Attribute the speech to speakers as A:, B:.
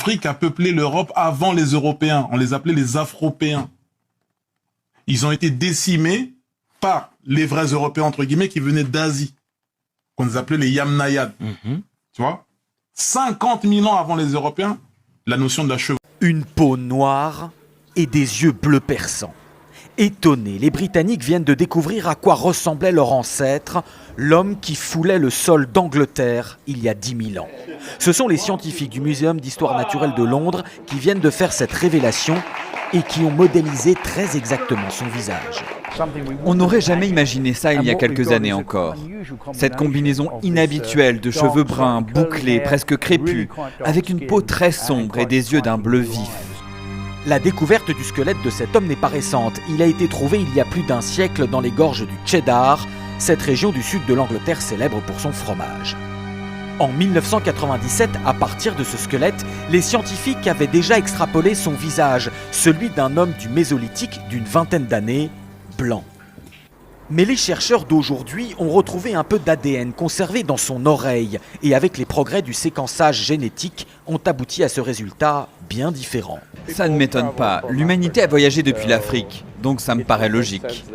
A: l'Afrique a peuplé l'Europe avant les Européens. On les appelait les Afropéens. Ils ont été décimés par les vrais Européens, entre guillemets, qui venaient d'Asie, qu'on les appelait les Yamnayades. Tu vois, 50 000 ans avant les Européens, la notion de la chevauchée.
B: Une peau noire et des yeux bleus perçants. Étonnés, les Britanniques viennent de découvrir à quoi ressemblait leur ancêtre, l'homme qui foulait le sol d'Angleterre il y a 10 000 ans. Ce sont les scientifiques du Muséum d'histoire naturelle de Londres qui viennent de faire cette révélation et qui ont modélisé très exactement son visage.
C: On n'aurait jamais imaginé ça il y a quelques années encore. Cette combinaison inhabituelle de cheveux bruns, bouclés, presque crépus, avec une peau très sombre et des yeux d'un bleu vif.
B: La découverte du squelette de cet homme n'est pas récente. Il a été trouvé il y a plus d'un siècle dans les gorges du Cheddar, cette région du sud de l'Angleterre célèbre pour son fromage. En 1997, à partir de ce squelette, les scientifiques avaient déjà extrapolé son visage, celui d'un homme du Mésolithique d'une vingtaine d'années, blanc. Mais les chercheurs d'aujourd'hui ont retrouvé un peu d'ADN conservé dans son oreille et avec les progrès du séquençage génétique ont abouti à ce résultat bien différent.
C: Ça ne m'étonne pas. L'humanité a voyagé depuis l'Afrique, donc ça me paraît logique.